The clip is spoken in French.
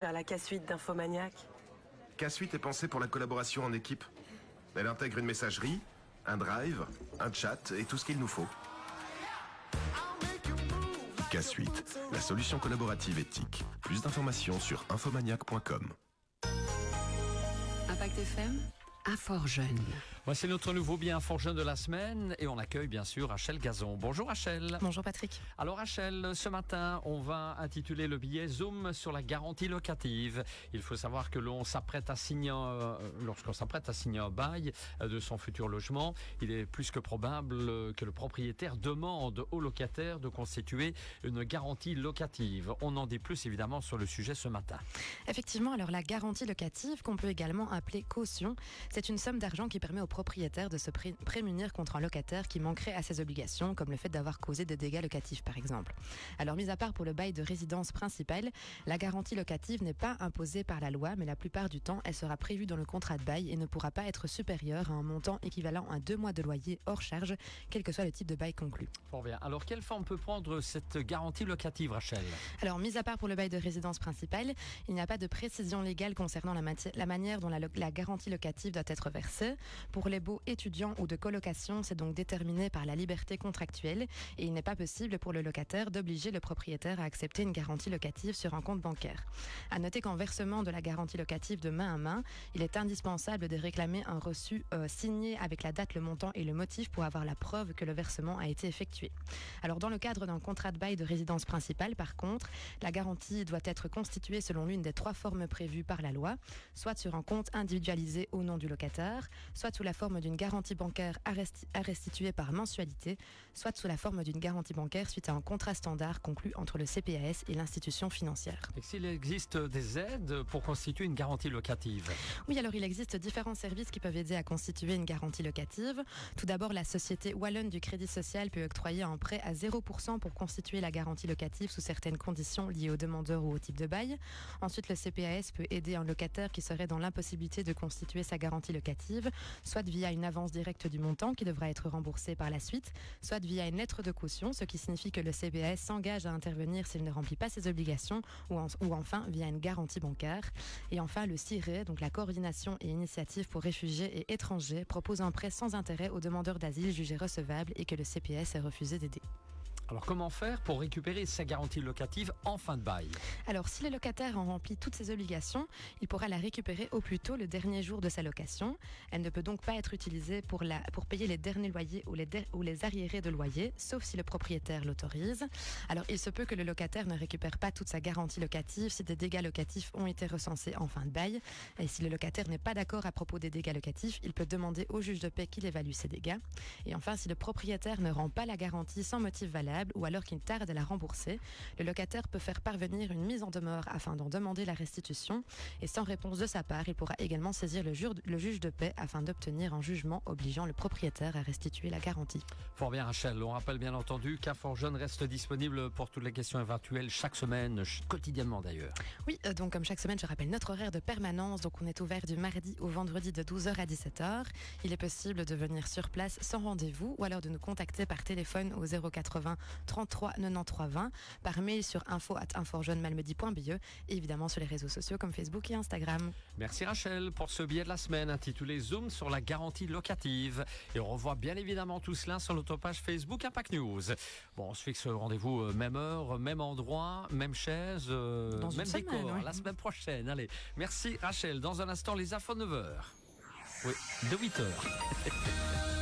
Vers la K-Suite d'Infomaniac. K-Suite est pensée pour la collaboration en équipe. Elle intègre une messagerie, un drive, un chat et tout ce qu'il nous faut. K-Suite, la solution collaborative éthique. Plus d'informations sur infomaniac.com. Impact FM, Infort Jeune. Voici notre nouveau bien Infort Jeune de la semaine et on accueille bien sûr Rachel Gazon. Bonjour Rachel. Bonjour Patrick. Alors Rachel, ce matin, on va intituler le billet Zoom sur la garantie locative. Il faut savoir que l'on s'apprête à signer, lorsqu'on s'apprête à signer un bail de son futur logement, il est plus que probable que le propriétaire demande au locataire de constituer une garantie locative. On en dit plus évidemment sur le sujet ce matin. Effectivement, alors la garantie locative, qu'on peut également appeler caution, c'est une somme d'argent qui permet au propriétaire de se prémunir contre un locataire qui manquerait à ses obligations, comme le fait d'avoir causé des dégâts locatifs par exemple. Alors mis à part pour le bail de résidence principale, la garantie locative n'est pas imposée par la loi, mais la plupart du temps, elle sera prévue dans le contrat de bail et ne pourra pas être supérieure à un montant équivalent à 2 mois de loyer hors charge, quel que soit le type de bail conclu. Fort bien. Alors quelle forme peut prendre cette garantie locative, Rachel ? Alors mis à part pour le bail de résidence principale, il n'y a pas de précision légale concernant la manière dont la garantie locative doit être versée. Pour les baux étudiants ou de colocation, c'est donc déterminé par la liberté contractuelle et il n'est pas possible pour le locataire d'obliger le propriétaire à accepter une garantie locative sur un compte bancaire. À noter qu'en versement de la garantie locative de main à main, il est indispensable de réclamer un reçu signé avec la date, le montant et le motif pour avoir la preuve que le versement a été effectué. Alors dans le cadre d'un contrat de bail de résidence principale, par contre, la garantie doit être constituée selon l'une des 3 formes prévues par la loi, soit sur un compte individualisé au nom du locataire, soit sous la forme d'une garantie bancaire à restituer par mensualité, soit sous la forme d'une garantie bancaire suite à un contrat standard conclu entre le CPAS et l'institution financière. Et s'il existe des aides pour constituer une garantie locative ? Oui, alors il existe différents services qui peuvent aider à constituer une garantie locative. Tout d'abord, la société Wallonne du Crédit Social peut octroyer un prêt à 0% pour constituer la garantie locative sous certaines conditions liées au demandeur ou au type de bail. Ensuite, le CPAS peut aider un locataire qui serait dans l'impossibilité de constituer sa garantie locative, soit via une avance directe du montant qui devra être remboursé par la suite, soit via une lettre de caution, ce qui signifie que le CPAS s'engage à intervenir s'il ne remplit pas ses obligations, ou enfin via une garantie bancaire. Et enfin, le CIRE, donc la coordination et initiative pour réfugiés et étrangers, propose un prêt sans intérêt aux demandeurs d'asile jugés recevables et que le CPAS a refusé d'aider. Alors comment faire pour récupérer sa garantie locative en fin de bail ? Alors si le locataire en remplit toutes ses obligations, il pourra la récupérer au plus tôt le dernier jour de sa location. Elle ne peut donc pas être utilisée pour payer les derniers loyers ou les arriérés de loyer, sauf si le propriétaire l'autorise. Alors il se peut que le locataire ne récupère pas toute sa garantie locative si des dégâts locatifs ont été recensés en fin de bail. Et si le locataire n'est pas d'accord à propos des dégâts locatifs, il peut demander au juge de paix qu'il évalue ces dégâts. Et enfin, si le propriétaire ne rend pas la garantie sans motif valable, ou alors qu'il tarde à la rembourser, le locataire peut faire parvenir une mise en demeure afin d'en demander la restitution et sans réponse de sa part, il pourra également saisir le juge de paix afin d'obtenir un jugement obligeant le propriétaire à restituer la garantie. Fort bien Rachel, on rappelle bien entendu qu'Infort Jeune reste disponible pour toutes les questions éventuelles chaque semaine, quotidiennement d'ailleurs. Oui, donc comme chaque semaine, je rappelle notre horaire de permanence, donc on est ouvert du mardi au vendredi de 12h à 17h. Il est possible de venir sur place sans rendez-vous ou alors de nous contacter par téléphone au 080 33 93 20, par mail sur info@infortjeunemalmedy.be et évidemment sur les réseaux sociaux comme Facebook et Instagram. Merci Rachel pour ce billet de la semaine intitulé Zoom sur la garantie locative. Et on revoit bien évidemment tout cela sur notre page Facebook Impact News. Bon, on se fixe rendez-vous même heure, même endroit, même chaise, même décor, oui. La semaine prochaine. Allez, merci Rachel. Dans un instant, les infos 9h. Oui, de 8h.